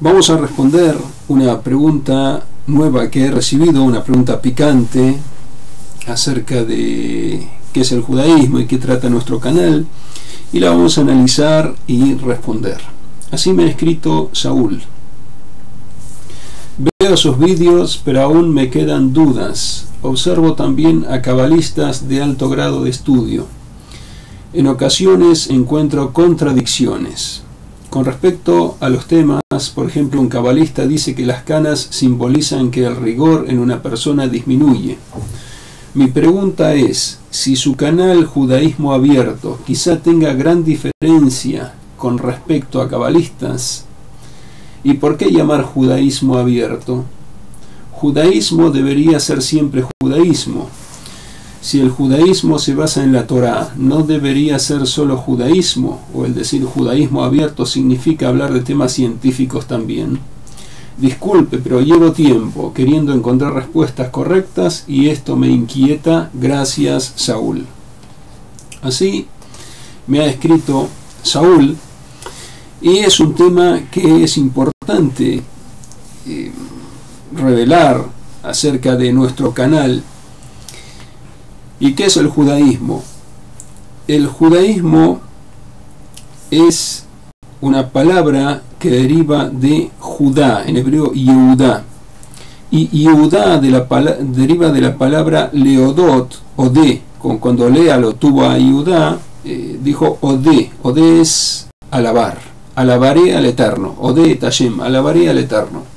Vamos a responder una pregunta nueva que he recibido, una pregunta picante acerca de qué es el judaísmo y qué trata nuestro canal, y la vamos a analizar y responder. Así me ha escrito Saúl: veo sus vídeos, pero aún me quedan dudas. Observo también a cabalistas de alto grado de estudio. En ocasiones encuentro contradicciones. Con respecto a los temas, por ejemplo, un cabalista dice que las canas simbolizan que el rigor en una persona disminuye. Mi pregunta es, si su canal Judaísmo Abierto quizá tenga gran diferencia con respecto a cabalistas, ¿y por qué llamar judaísmo abierto? Judaísmo debería ser siempre judaísmo. Si el judaísmo se basa en la Torá, ¿no debería ser solo judaísmo? ¿O el decir judaísmo abierto significa hablar de temas científicos también? Disculpe, pero llevo tiempo queriendo encontrar respuestas correctas y esto me inquieta. Gracias, Saúl. Así me ha escrito Saúl, y es un tema que es importante revelar acerca de nuestro canal. ¿Y qué es el judaísmo? El judaísmo es una palabra que deriva de Judá, en hebreo Yehudá. Y Yehudá deriva de la palabra leodot, odé. Cuando Lea lo tuvo a Yehudá, dijo odé. Odé es alabar. Alabaré al Eterno. Odé et Hashem, alabaré al Eterno.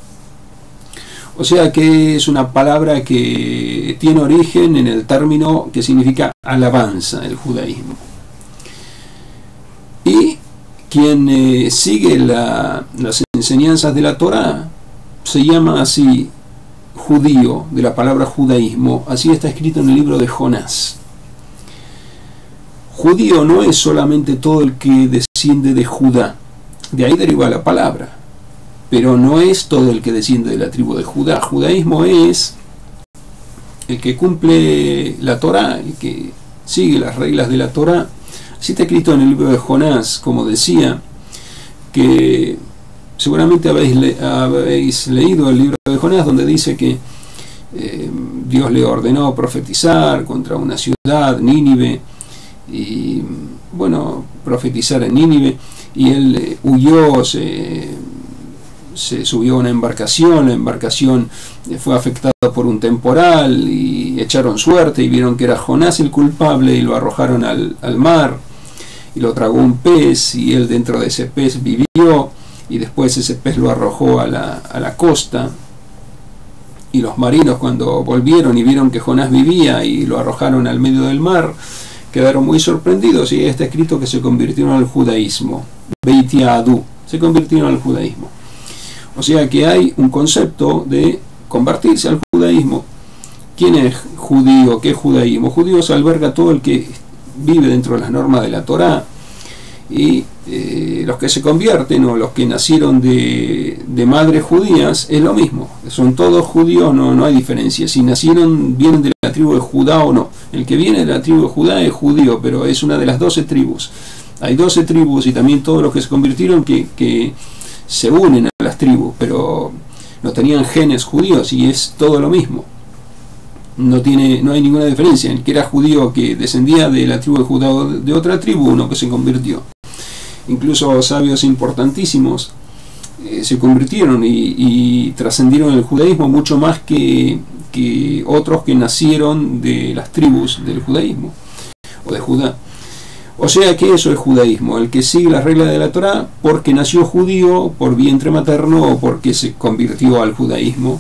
O sea que es una palabra que tiene origen en el término que significa alabanza, el judaísmo. Y quien sigue las enseñanzas de la Torá se llama así judío, de la palabra judaísmo. Así está escrito en el libro de Jonás. Judío no es solamente todo el que desciende de Judá, de ahí deriva la palabra. Pero no es todo el que desciende de la tribu de Judá. Judaísmo es el que cumple la Torá, el que sigue las reglas de la Torá. Así está escrito en el libro de Jonás, como decía, que seguramente habéis leído el libro de Jonás, donde dice que Dios le ordenó profetizar contra una ciudad, Nínive, y bueno, profetizar en Nínive, y él huyó, se subió a una embarcación, la embarcación fue afectada por un temporal y echaron suerte y vieron que era Jonás el culpable y lo arrojaron al mar y lo tragó un pez, y él dentro de ese pez vivió, y después ese pez lo arrojó a la costa, y los marinos, cuando volvieron y vieron que Jonás vivía y lo arrojaron al medio del mar, quedaron muy sorprendidos, y está escrito que se convirtieron al judaísmo. Beitiadu, se convirtieron al judaísmo. O sea que hay un concepto de convertirse al judaísmo. ¿Quién es judío? ¿Qué es judaísmo? Judío se alberga todo el que vive dentro de las normas de la Torá, y los que se convierten o los que nacieron de madres judías es lo mismo, son todos judíos, no hay diferencia si vienen de la tribu de Judá o no. El que viene de la tribu de Judá es judío, pero es una de las 12 tribus. Hay 12 tribus, y también todos los que se convirtieron que se unen a las tribus, pero no tenían genes judíos, y es todo lo mismo. No hay ninguna diferencia. El que era judío que descendía de la tribu de Judá o de otra tribu, uno que se convirtió. Incluso sabios importantísimos se convirtieron y trascendieron el judaísmo mucho más que otros que nacieron de las tribus del judaísmo o de Judá. O sea que eso es judaísmo, el que sigue las reglas de la Torá porque nació judío, por vientre materno, o porque se convirtió al judaísmo.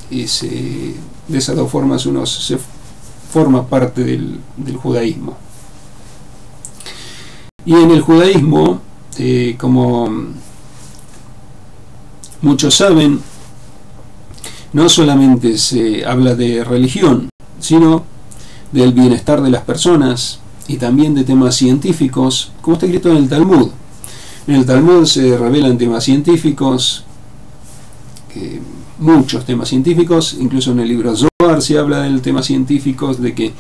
De esas dos formas uno se forma parte del judaísmo. Y en el judaísmo, como muchos saben, no solamente se habla de religión, sino del bienestar de las personas, y también de temas científicos, como está escrito en el Talmud. En el Talmud se revelan temas científicos, muchos temas científicos, incluso en el libro Zohar se habla del tema científicos, de que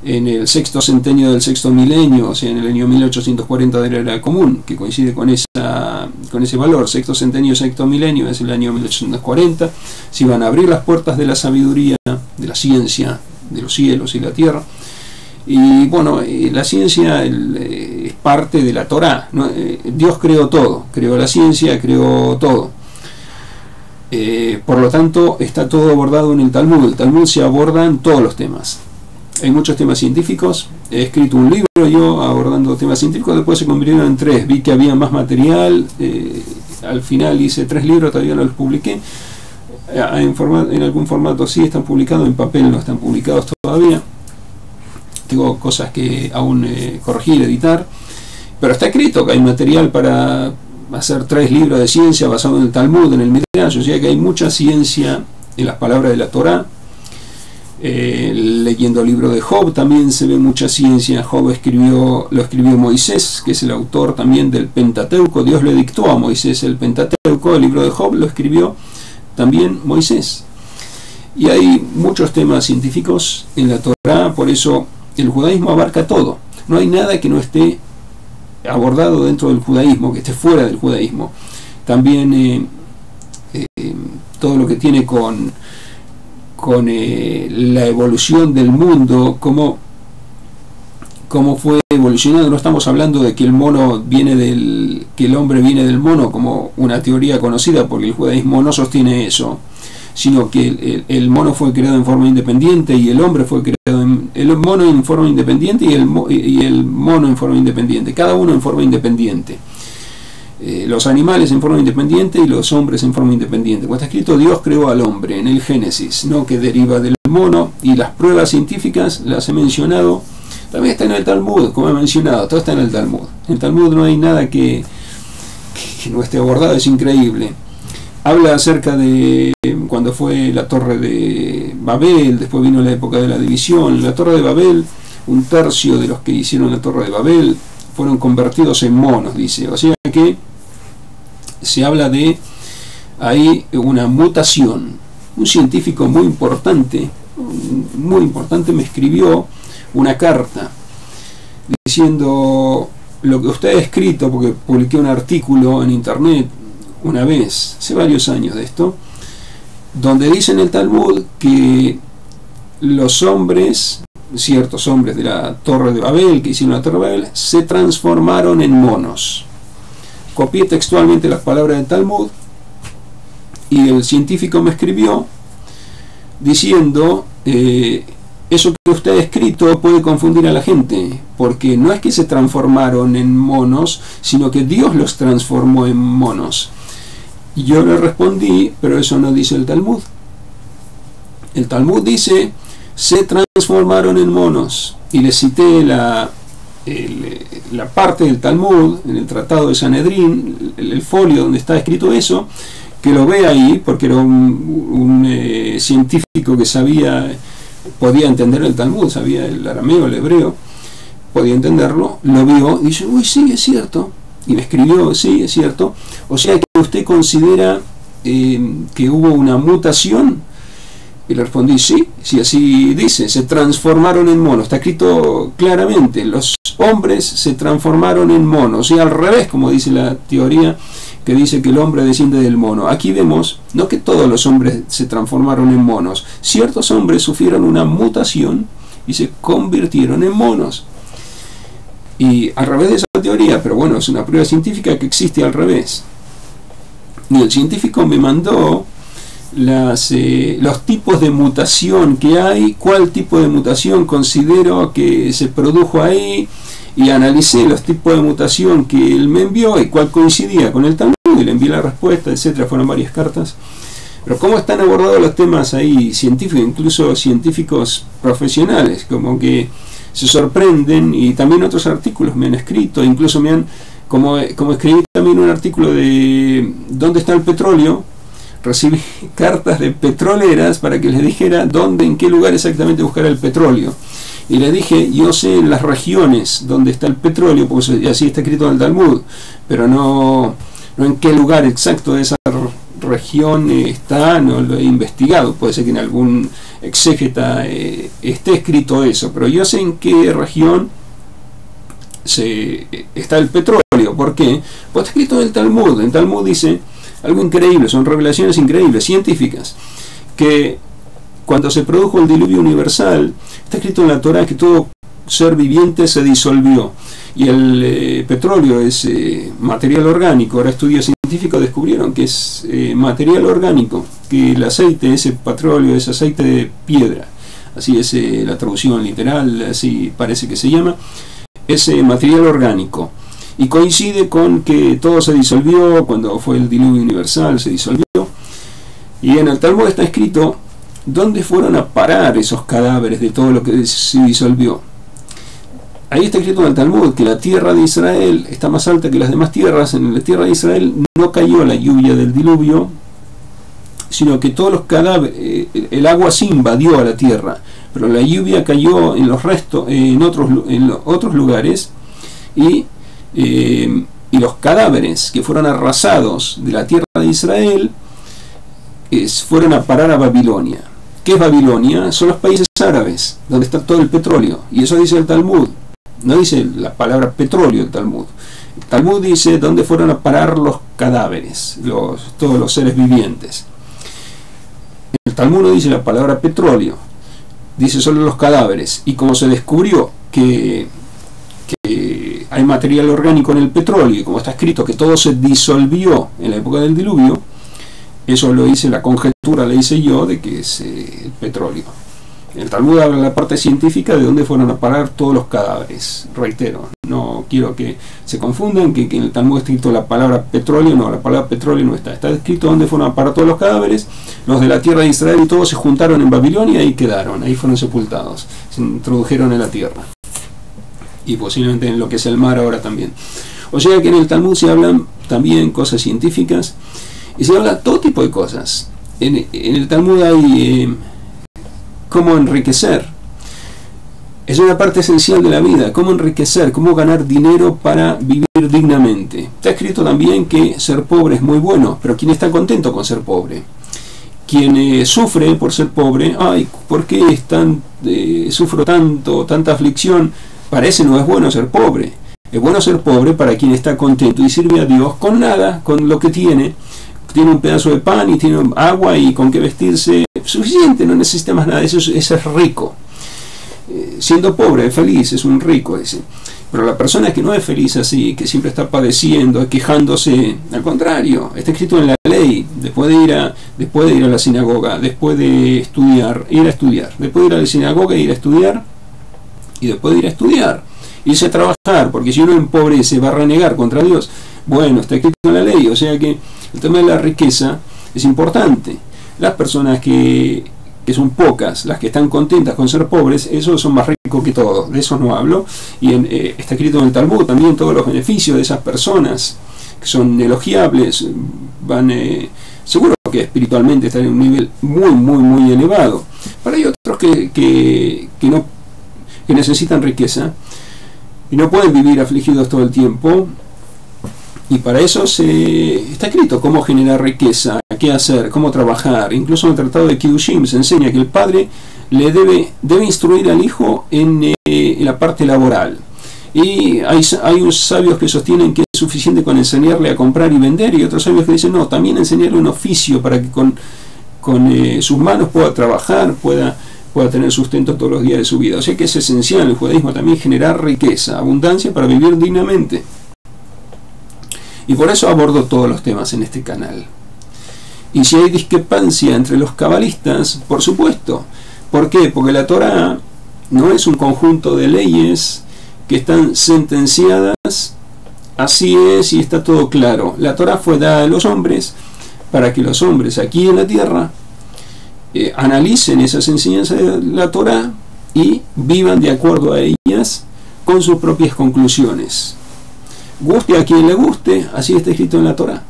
en el sexto centenio del sexto milenio, o sea, en el año 1840 de la era común, que coincide con ese valor. Sexto centenio, sexto milenio es el año 1840. Se iban a abrir las puertas de la sabiduría, de la ciencia, de los cielos y la tierra. Y bueno, la ciencia es parte de la Torá, ¿no? Dios creó todo, creó la ciencia, creó todo. Por lo tanto, está todo abordado en el Talmud. El Talmud se abordan todos los temas. Hay muchos temas científicos. He escrito un libro yo abordando temas científicos, después se convirtieron en 3. Vi que había más material. Al final hice 3 libros, todavía no los publiqué. En algún formato sí están publicados, en papel no están publicados todavía. Tengo cosas que aún corregir, editar. Pero está escrito que hay material para hacer 3 libros de ciencia basados en el Talmud, en el Midrash. O sea que hay mucha ciencia en las palabras de la Torá. Leyendo el libro de Job también se ve mucha ciencia. Job lo escribió Moisés, que es el autor también del Pentateuco. Dios le dictó a Moisés el Pentateuco. El libro de Job lo escribió también Moisés. Y hay muchos temas científicos en la Torá, por eso el judaísmo abarca todo. No hay nada que no esté abordado dentro del judaísmo, que esté fuera del judaísmo. También todo lo que tiene con la evolución del mundo, cómo fue evolucionando. No estamos hablando de que el hombre viene del mono como una teoría conocida, porque el judaísmo no sostiene eso, sino que el mono fue creado en forma independiente y el hombre fue creado el mono en forma independiente y el mono en forma independiente, cada uno en forma independiente. Los animales en forma independiente y los hombres en forma independiente. Cuando está escrito Dios creó al hombre en el Génesis, no que deriva del mono, y las pruebas científicas las he mencionado, también está en el Talmud, como he mencionado, todo está en el Talmud. En el Talmud no hay nada que no esté abordado, es increíble. Habla acerca de cuando fue la Torre de Babel, después vino la época de la división. La Torre de Babel, 1/3 de los que hicieron la Torre de Babel fueron convertidos en monos, dice. O sea que se habla de ahí una mutación. Un científico muy importante me escribió una carta diciendo lo que usted ha escrito, porque publiqué un artículo en internet una vez, hace varios años de esto, donde dice en el Talmud que los hombres, ciertos hombres de la Torre de Babel, que hicieron la Torre de Babel, se transformaron en monos. Copié textualmente las palabras del Talmud y el científico me escribió diciendo eso que usted ha escrito puede confundir a la gente, porque no es que se transformaron en monos, sino que Dios los transformó en monos. Y yo le respondí, pero eso no dice el Talmud. El Talmud dice se transformaron en monos, y le cité la parte del Talmud en el Tratado de Sanedrín, el folio donde está escrito eso, que lo ve ahí, porque era un científico que podía entender el Talmud, sabía el arameo, el hebreo, podía entenderlo, lo vio y dice, uy, sí, es cierto, y me escribió, sí, es cierto. O sea que usted considera que hubo una mutación. Y le respondí, sí, así dice, se transformaron en monos. Está escrito claramente, los hombres se transformaron en monos, y al revés, como dice la teoría que dice que el hombre desciende del mono. Aquí vemos, no que todos los hombres se transformaron en monos, ciertos hombres sufrieron una mutación y se convirtieron en monos. Y al revés de esa teoría, pero bueno, es una prueba científica que existe al revés. Y el científico me mandó los tipos de mutación que hay, cuál tipo de mutación considero que se produjo ahí, y analicé los tipos de mutación que él me envió y cuál coincidía con el Talmud, y le envié la respuesta, etcétera. Fueron varias cartas. Pero cómo están abordados los temas ahí científicos, incluso científicos profesionales, como que se sorprenden. Y también otros artículos me han escrito, incluso como escribí también un artículo de ¿dónde está el petróleo? Recibí cartas de petroleras para que les dijera dónde, en qué lugar exactamente buscar el petróleo. Y le dije, yo sé las regiones donde está el petróleo, porque así está escrito en el Talmud, pero no en qué lugar exacto de esa región está, no lo he investigado. Puede ser que en exégeta esté escrito eso, pero yo sé en qué región está el petróleo. ¿Por qué? Pues está escrito en el Talmud. En Talmud dice algo increíble, son revelaciones increíbles, científicas, que cuando se produjo el diluvio universal, está escrito en la Torah que todo ser viviente se disolvió, y el petróleo es material orgánico. Ahora estudios científicos descubrieron que es material orgánico, que el aceite, ese petróleo, es aceite de piedra, así es la traducción literal, así parece que se llama, ese material orgánico, y coincide con que todo se disolvió cuando fue el diluvio universal, se disolvió. Y en el Talmud está escrito dónde fueron a parar esos cadáveres de todo lo que se disolvió. Ahí está escrito en el Talmud que la tierra de Israel está más alta que las demás tierras. En la tierra de Israel no cayó la lluvia del diluvio, sino que todos los cadáveres, el agua sí invadió a la tierra, pero la lluvia cayó en los restos, en otros lugares, y los cadáveres que fueron arrasados de la tierra de Israel fueron a parar a Babilonia. ¿Qué es Babilonia? Son los países árabes, donde está todo el petróleo, y eso dice el Talmud. No dice la palabra petróleo el Talmud. El Talmud dice dónde fueron a parar los cadáveres, todos los seres vivientes. El Talmud no dice la palabra petróleo, dice solo los cadáveres. Y como se descubrió que hay material orgánico en el petróleo, y como está escrito que todo se disolvió en la época del diluvio, eso lo hice, la conjetura la hice yo de que es el petróleo. El Talmud habla de la parte científica de dónde fueron a parar todos los cadáveres. Reitero, no quiero que se confundan, que en el Talmud está escrito la palabra petróleo. No, la palabra petróleo no está. Está escrito dónde fueron a parar todos los cadáveres. Los de la tierra de Israel y todos se juntaron en Babilonia y quedaron. Ahí fueron sepultados. Se introdujeron en la tierra. Y posiblemente en lo que es el mar ahora también. O sea que en el Talmud se hablan también cosas científicas. Y se habla todo tipo de cosas. En el Talmud hay cómo enriquecer. Es una parte esencial de la vida. Cómo enriquecer, cómo ganar dinero para vivir dignamente. Está escrito también que ser pobre es muy bueno, pero ¿quién está contento con ser pobre? Quien sufre por ser pobre, ay, ¿por qué sufro tanto, tanta aflicción? Parece no es bueno ser pobre. Es bueno ser pobre para quien está contento y sirve a Dios con nada, con lo que tiene. Tiene un pedazo de pan y tiene agua y con qué vestirse, suficiente, no necesita más nada. Ese es rico. Siendo pobre es feliz, es un rico ese. Pero la persona que no es feliz así, que siempre está padeciendo, quejándose, al contrario, está escrito en la ley, después de ir a la sinagoga, después de estudiar, ir a estudiar, después de ir a la sinagoga, ir a estudiar, y después de ir a estudiar, irse a trabajar, porque si uno empobrece va a renegar contra Dios. Bueno, está escrito en la ley. O sea que el tema de la riqueza es importante. Las personas que son pocas, las que están contentas con ser pobres, esos son más ricos que todos. De eso no hablo. Y está escrito en el Talmud también todos los beneficios de esas personas, que son elogiables, seguro que espiritualmente están en un nivel muy, muy, muy elevado. Pero hay otros que necesitan riqueza y no pueden vivir afligidos todo el tiempo. Y para eso está escrito cómo generar riqueza, qué hacer, cómo trabajar. Incluso en el Tratado de Kiddushin se enseña que el padre le debe instruir al hijo en la parte laboral. Y hay unos sabios que sostienen que es suficiente con enseñarle a comprar y vender, y otros sabios que dicen no, también enseñarle un oficio para que con sus manos pueda trabajar, pueda tener sustento todos los días de su vida. O sea que es esencial en el judaísmo también generar riqueza, abundancia para vivir dignamente. Y por eso abordo todos los temas en este canal. Y si hay discrepancia entre los cabalistas, por supuesto. ¿Por qué? Porque la Torá no es un conjunto de leyes que están sentenciadas, así es y está todo claro. La Torá fue dada a los hombres para que los hombres aquí en la tierra analicen esas enseñanzas de la Torá y vivan de acuerdo a ellas con sus propias conclusiones. Guste a quien le guste, así está escrito en la Torá.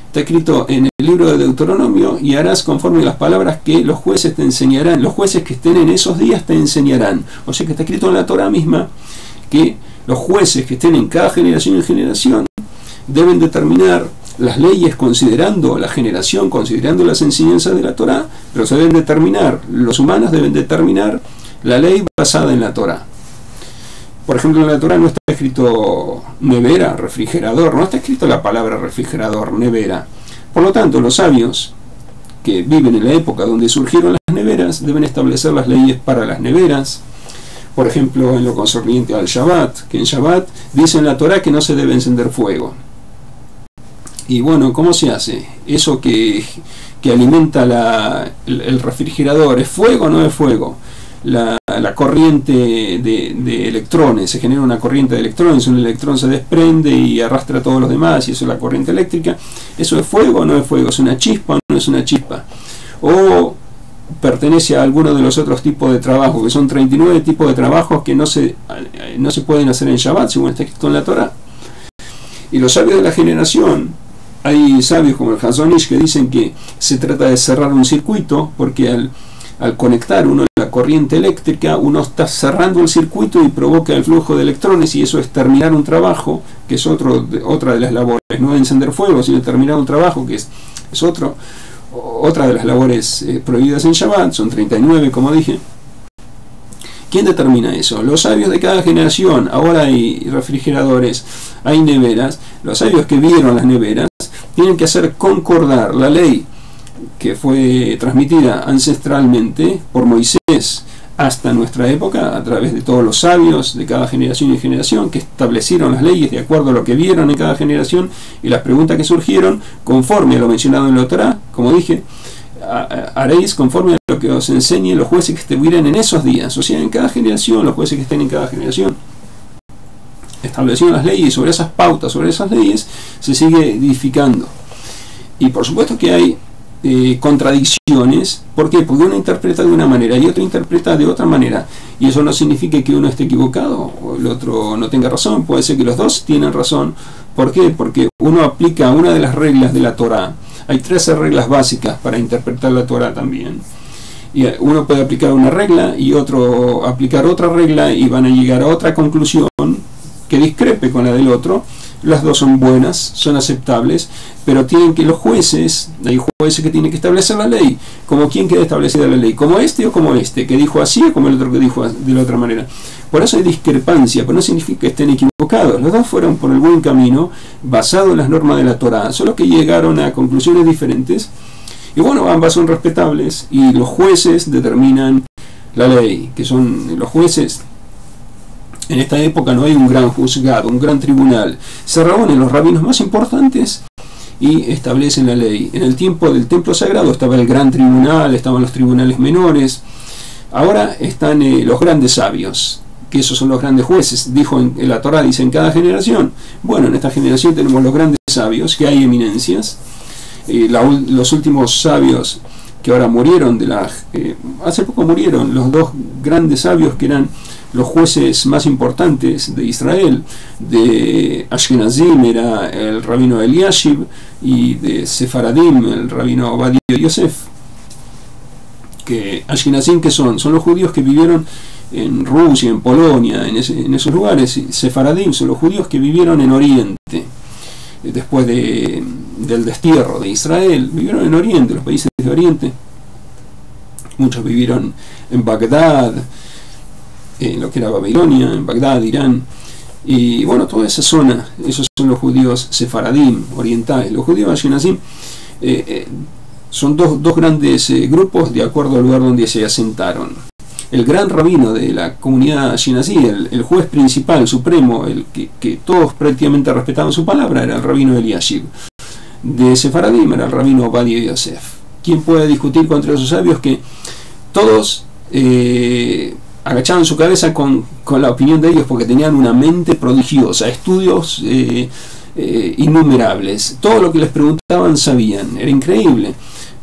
Está escrito en el libro de Deuteronomio: y harás conforme las palabras que los jueces te enseñarán. Los jueces que estén en esos días te enseñarán. O sea que está escrito en la Torá misma que los jueces que estén en cada generación y generación deben determinar las leyes considerando la generación, considerando las enseñanzas de la Torá, pero se deben determinar, los humanos deben determinar la ley basada en la Torá. Por ejemplo, en la Torá no está escrito nevera, refrigerador, no está escrito la palabra refrigerador, nevera. Por lo tanto, los sabios que viven en la época donde surgieron las neveras deben establecer las leyes para las neveras. Por ejemplo, en lo concerniente al Shabbat, que en Shabbat dice en la Torá que no se debe encender fuego. Y bueno, ¿cómo se hace? Eso que alimenta el refrigerador, ¿es fuego o no es fuego? La corriente de electrones, se genera una corriente de electrones, un electrón se desprende y arrastra a todos los demás, y eso es la corriente eléctrica. ¿Eso es fuego o no es fuego? ¿Es una chispa o no es una chispa? O pertenece a alguno de los otros tipos de trabajo, que son 39 tipos de trabajos que no se pueden hacer en Shabbat, según está escrito en la Torá. Y los sabios de la generación, hay sabios como el Hazon Ish que dicen que se trata de cerrar un circuito, porque al conectar uno la corriente eléctrica, uno está cerrando el circuito y provoca el flujo de electrones, y eso es terminar un trabajo, que es otra de las labores, no encender fuego, sino terminar un trabajo, que es otra de las labores prohibidas en Shabbat. Son 39, como dije. ¿Quién determina eso? Los sabios de cada generación. Ahora hay refrigeradores, hay neveras. Los sabios que vieron las neveras tienen que hacer concordar la ley que fue transmitida ancestralmente por Moisés hasta nuestra época, a través de todos los sabios de cada generación y generación, que establecieron las leyes de acuerdo a lo que vieron en cada generación, y las preguntas que surgieron conforme a lo mencionado en la Torá. Como dije, haréis conforme a lo que os enseñen los jueces que estuvieran en esos días. O sea, en cada generación, los jueces que estén en cada generación establecieron las leyes, y sobre esas pautas, sobre esas leyes se sigue edificando. Y por supuesto que hay contradicciones. ¿Por qué? Porque uno interpreta de una manera y otro interpreta de otra manera, y eso no significa que uno esté equivocado o el otro no tenga razón. Puede ser que los dos tienen razón. ¿Por qué? Porque uno aplica una de las reglas de la Torá. Hay 13 reglas básicas para interpretar la Torá también, y uno puede aplicar una regla y otro aplicar otra regla, y van a llegar a otra conclusión que discrepe con la del otro. Las dos son buenas, son aceptables, pero tienen que los jueces, hay jueces que tienen que establecer la ley. ¿Como quién queda establecida la ley? ¿Como este o como este? ¿Que dijo así o como el otro que dijo de la otra manera? Por eso hay discrepancia, pero no significa que estén equivocados. Los dos fueron por el buen camino, basado en las normas de la Torá, solo que llegaron a conclusiones diferentes. Y bueno, ambas son respetables, y los jueces determinan la ley, que son los jueces. En esta época no hay un gran juzgado, un gran tribunal. Se reúnen los rabinos más importantes y establecen la ley. En el tiempo del templo sagrado estaba el gran tribunal, estaban los tribunales menores. Ahora están los grandes sabios, que esos son los grandes jueces. Dijo en la Torá, dice en cada generación. Bueno, en esta generación tenemos los grandes sabios, que hay eminencias. Los últimos sabios que ahora murieron, hace poco murieron los dos grandes sabios que eran los jueces más importantes de Israel. De Ashkenazim era el rabino Eliashib, y de Sefaradim el rabino Obadia Yosef. Que Ashkenazim, que son los judíos que vivieron en Rusia, en Polonia, en esos lugares. Y Sefaradim son los judíos que vivieron en Oriente, después del destierro de Israel. Vivieron en Oriente, los países de Oriente. Muchos vivieron en Bagdad, en lo que era Babilonia, en Bagdad, Irán, y bueno, toda esa zona. Esos son los judíos sefaradim, orientales. Los judíos ashkenazim son dos grandes grupos de acuerdo al lugar donde se asentaron. El gran rabino de la comunidad ashkenazí, el juez principal, supremo, el que todos prácticamente respetaban su palabra, era el rabino Eliashib. De Sefaradim era el rabino Obadia Yosef. ¿Quién puede discutir contra esos sabios que todos agachaban su cabeza con la opinión de ellos, porque tenían una mente prodigiosa, estudios innumerables, todo lo que les preguntaban sabían, era increíble.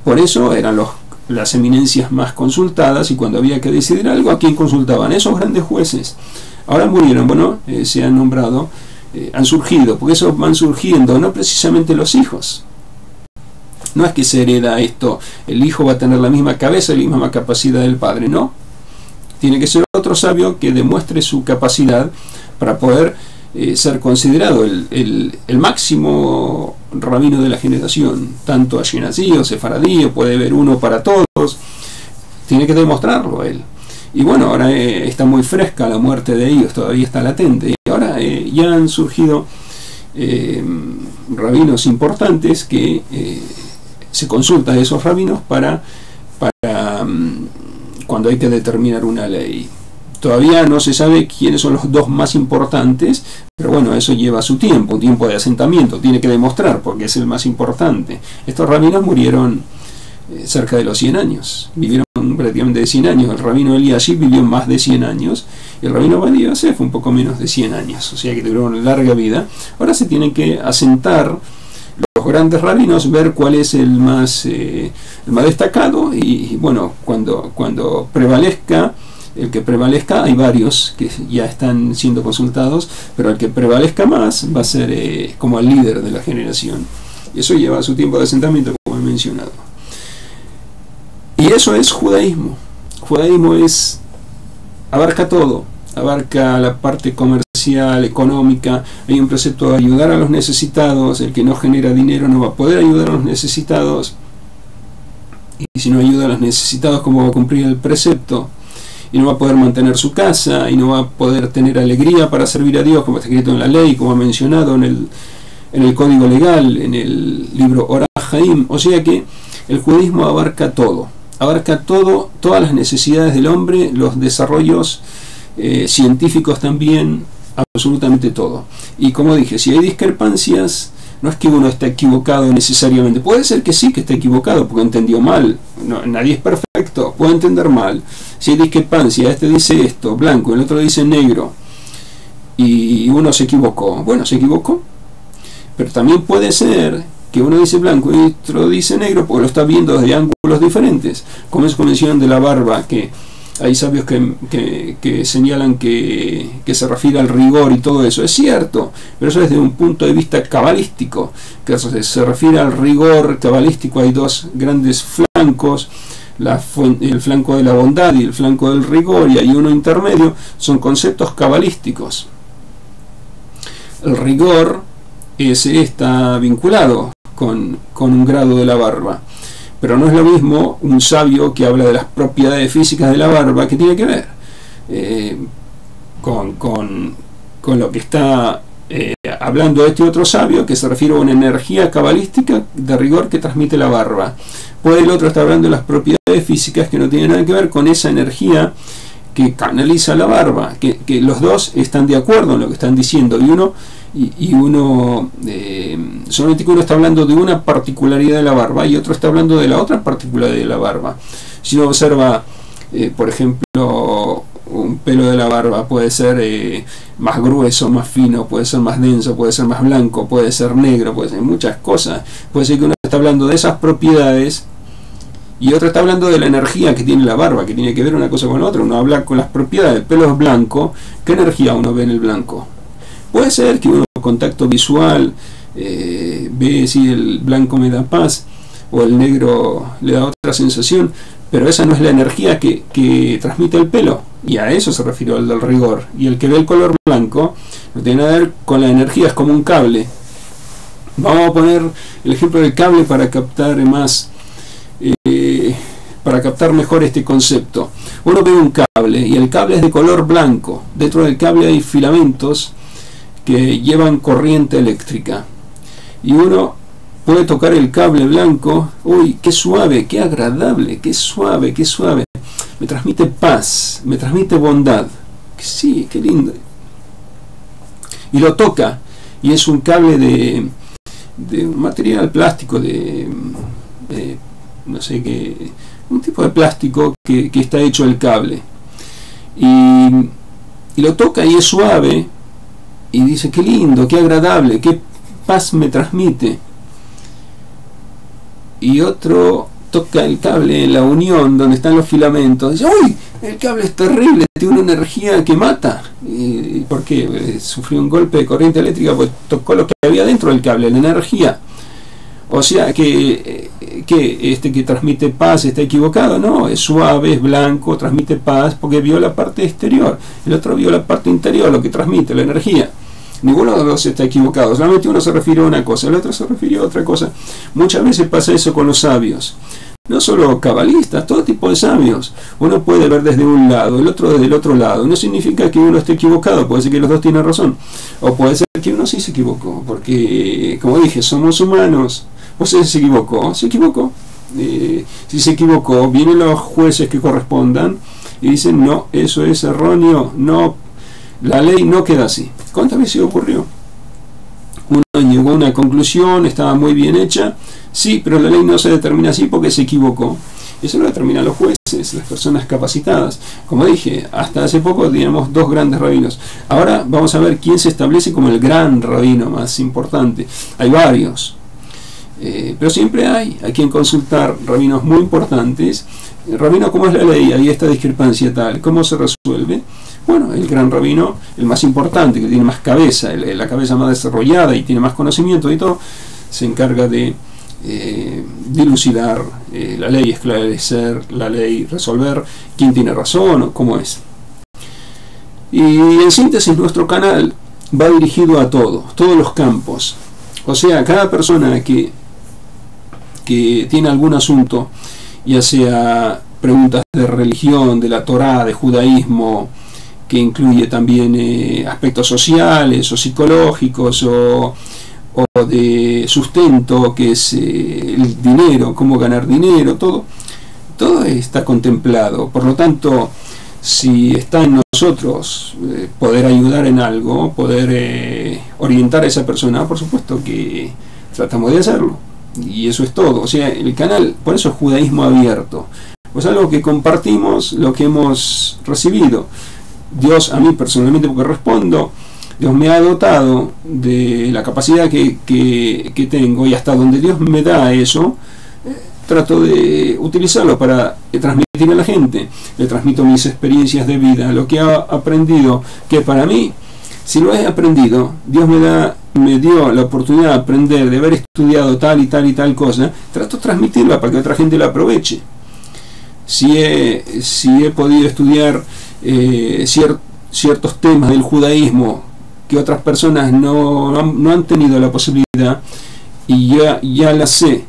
Por eso eran las eminencias más consultadas, y cuando había que decidir algo, ¿a quién consultaban? Esos grandes jueces. Ahora murieron, bueno, se han nombrado, han surgido, porque eso van surgiendo, no precisamente los hijos. No es que se hereda esto, el hijo va a tener la misma cabeza y la misma capacidad del padre, no. Tiene que ser otro sabio que demuestre su capacidad para poder ser considerado el máximo rabino de la generación, tanto Ashkenazí o Sefaradí, o puede haber uno para todos, tiene que demostrarlo él. Y bueno, ahora está muy fresca la muerte de ellos, todavía está latente, y ahora ya han surgido rabinos importantes que se consulta a esos rabinos para cuando hay que determinar una ley. Todavía no se sabe quiénes son los dos más importantes, pero bueno, eso lleva su tiempo, un tiempo de asentamiento, tiene que demostrar porque es el más importante. Estos rabinos murieron cerca de los 100 años, vivieron prácticamente de 100 años. El rabino Eliashib vivió más de 100 años, y el rabino Ovadia Yosef fue un poco menos de 100 años, o sea que tuvieron una larga vida. Ahora se tienen que asentar los grandes rabinos, ver cuál es el más destacado, y bueno, cuando prevalezca, el que prevalezca, hay varios que ya están siendo consultados, pero el que prevalezca más va a ser como el líder de la generación, y eso lleva su tiempo de asentamiento, como he mencionado. Y eso es judaísmo. Judaísmo abarca todo, abarca la parte comercial, económica. Hay un precepto de ayudar a los necesitados. El que no genera dinero no va a poder ayudar a los necesitados, y si no ayuda a los necesitados, ¿cómo va a cumplir el precepto? Y no va a poder mantener su casa, y no va a poder tener alegría para servir a Dios, como está escrito en la ley, como ha mencionado en el código legal, en el libro Orah Haim. O sea que el judaísmo abarca todo, todas las necesidades del hombre, los desarrollos científicos también, absolutamente todo. Y como dije, si hay discrepancias, no es que uno esté equivocado necesariamente, puede ser que sí que esté equivocado porque entendió mal, nadie es perfecto, puede entender mal. Si hay discrepancia, este dice esto, blanco, el otro dice negro, y uno se equivocó, bueno, se equivocó, pero también puede ser que uno dice blanco y otro dice negro porque lo está viendo desde ángulos diferentes, como es mención de la barba, que hay sabios que señalan que se refiere al rigor y todo eso. Es cierto, pero eso desde un punto de vista cabalístico, que se refiere al rigor cabalístico. Hay dos grandes flancos, el flanco de la bondad y el flanco del rigor, y hay uno intermedio. Son conceptos cabalísticos. El rigor está vinculado con un grado de la barba, pero no es lo mismo un sabio que habla de las propiedades físicas de la barba, que tiene que ver con lo que está hablando este otro sabio, que se refiere a una energía cabalística de rigor que transmite la barba. Pues el otro está hablando de las propiedades físicas que no tienen nada que ver con esa energía que canaliza la barba, que los dos están de acuerdo en lo que están diciendo, y uno solamente que uno está hablando de una particularidad de la barba y otro está hablando de la otra particularidad de la barba. Si uno observa, por ejemplo, un pelo de la barba puede ser más grueso, más fino, puede ser más denso, puede ser más blanco, puede ser negro, puede ser muchas cosas. Puede ser que uno está hablando de esas propiedades y otro está hablando de la energía que tiene la barba, que tiene que ver una cosa con la otra. Uno habla con las propiedades. El pelo es blanco, ¿qué energía uno ve en el blanco? Puede ser que uno con contacto visual ve si el blanco me da paz o el negro le da otra sensación, pero esa no es la energía que transmite el pelo, y a eso se refirió el del rigor. Y el que ve el color blanco no tiene nada que ver con la energía, es como un cable. Vamos a poner el ejemplo del cable para captar mejor este concepto. Uno ve un cable y el cable es de color blanco. Dentro del cable hay filamentos que llevan corriente eléctrica, y uno puede tocar el cable blanco. Uy, qué suave, qué agradable, qué suave, me transmite paz, me transmite bondad. Sí, qué lindo. Y lo toca, y es un cable de un material plástico, no sé qué, un tipo de plástico que está hecho el cable, y lo toca y es suave, y dice qué lindo, qué agradable, qué paz me transmite. Y otro toca el cable en la unión donde están los filamentos, dice uy, el cable es terrible, tiene una energía que mata. ¿Por qué? Sufrió un golpe de corriente eléctrica, pues tocó lo que había dentro del cable, la energía. O sea que este que transmite paz está equivocado. No, es suave, es blanco, transmite paz porque vio la parte exterior. El otro vio la parte interior, lo que transmite, la energía. Ninguno de los dos está equivocado, solamente uno se refirió a una cosa, el otro se refirió a otra cosa. Muchas veces pasa eso con los sabios, no solo cabalistas, todo tipo de sabios. Uno puede ver desde un lado, el otro desde el otro lado. No significa que uno esté equivocado, puede ser que los dos tienen razón, o puede ser que uno sí se equivocó, porque, como dije, somos humanos. ¿O se equivocó? Se equivocó. Si se equivocó, vienen los jueces que correspondan y dicen, no, eso es erróneo, no, la ley no queda así. ¿Cuántas veces ocurrió? Uno llegó a una conclusión, estaba muy bien hecha, sí, pero la ley no se determina así porque se equivocó. Eso lo determinan los jueces, las personas capacitadas. Como dije, hasta hace poco teníamos dos grandes rabinos. Ahora vamos a ver quién se establece como el gran rabino más importante. Hay varios. Pero siempre hay a quien consultar, rabinos muy importantes. Rabino, ¿cómo es la ley? Ahí esta discrepancia tal, ¿cómo se resuelve? Bueno, el gran rabino, el más importante, que tiene más cabeza, la cabeza más desarrollada y tiene más conocimiento y todo, se encarga de dilucidar la ley, esclarecer la ley, resolver quién tiene razón o cómo es. Y en síntesis, nuestro canal va dirigido a todos los campos. O sea, cada persona que tiene algún asunto, ya sea preguntas de religión, de la Torá, de judaísmo, que incluye también aspectos sociales o psicológicos o de sustento, que es el dinero, cómo ganar dinero, todo está contemplado. Por lo tanto, si está en nosotros poder ayudar en algo, poder orientar a esa persona, por supuesto que tratamos de hacerlo. Y eso es todo. O sea, el canal, por eso es judaísmo abierto. Pues algo que compartimos, lo que hemos recibido. Dios, a mí personalmente, porque respondo, Dios me ha dotado de la capacidad que tengo, y hasta donde Dios me da eso, trato de utilizarlo para transmitir a la gente. Le transmito mis experiencias de vida, lo que he aprendido, que para mí, si lo he aprendido, Dios me dio la oportunidad de aprender, de haber estudiado tal y tal y tal cosa, trato de transmitirla para que otra gente la aproveche. Si he podido estudiar ciertos temas del judaísmo que otras personas no han tenido la posibilidad, y ya la sé,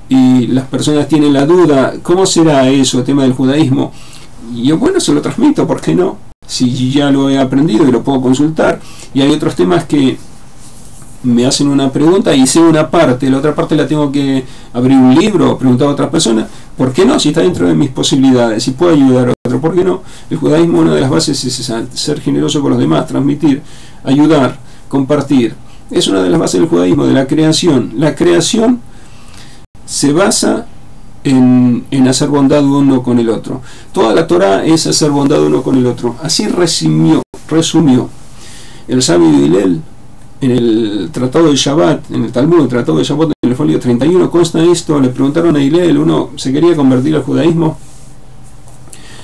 y las personas tienen la duda, ¿cómo será eso, el tema del judaísmo? Y yo, bueno, se lo transmito, ¿por qué no? Si ya lo he aprendido y lo puedo consultar. Y hay otros temas que me hacen una pregunta y sé una parte, la otra parte la tengo que abrir un libro o preguntar a otra persona. ¿Por qué no? Si está dentro de mis posibilidades, si puedo ayudar a otro, ¿por qué no? El judaísmo, una de las bases es esa, ser generoso con los demás, transmitir, ayudar, compartir. Es una de las bases del judaísmo, de la creación. La creación se basa en hacer bondad uno con el otro. Toda la Torá es hacer bondad uno con el otro. Así resumió el sabio Hillel en el Tratado de Shabbat, en el Talmud, el Tratado de Shabbat, en el folio 31, consta esto. Le preguntaron a Hillel, uno se quería convertir al judaísmo,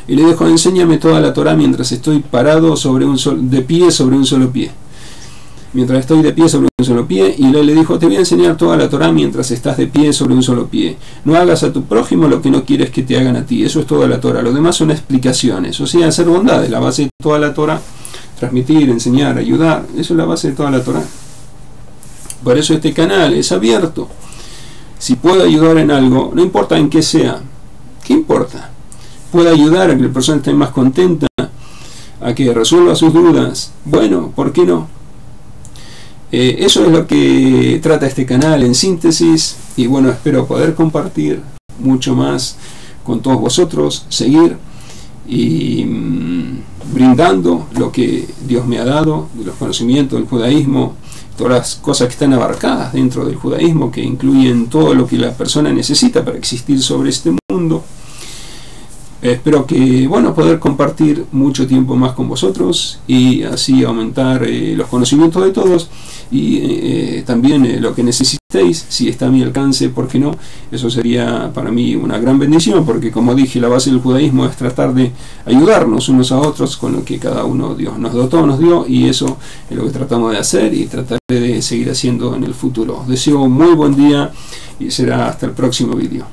y le dijo: enséñame toda la Torá mientras estoy parado de pie sobre un solo pie. Mientras estoy de pie sobre un solo pie. Y él le dijo: te voy a enseñar toda la Torá mientras estás de pie sobre un solo pie. No hagas a tu prójimo lo que no quieres que te hagan a ti. Eso es toda la Torá. Lo demás son explicaciones. O sea, hacer bondad es la base de toda la Torá. Transmitir, enseñar, ayudar. Eso es la base de toda la Torá. Por eso este canal es abierto. Si puedo ayudar en algo, no importa en qué sea. ¿Qué importa? Puedo ayudar a que la persona esté más contenta, a que resuelva sus dudas. Bueno, ¿por qué no? Eso es lo que trata este canal en síntesis, y bueno, espero poder compartir mucho más con todos vosotros, seguir y brindando lo que Dios me ha dado, de los conocimientos del judaísmo, todas las cosas que están abarcadas dentro del judaísmo, que incluyen todo lo que la persona necesita para existir sobre este mundo. Espero que, bueno, poder compartir mucho tiempo más con vosotros y así aumentar los conocimientos de todos, y también lo que necesitéis, si está a mi alcance, ¿por qué no? Eso sería para mí una gran bendición, porque como dije, la base del judaísmo es tratar de ayudarnos unos a otros con lo que cada uno Dios nos dotó, nos dio, y eso es lo que tratamos de hacer y trataré de seguir haciendo en el futuro. Os deseo un muy buen día y será hasta el próximo vídeo.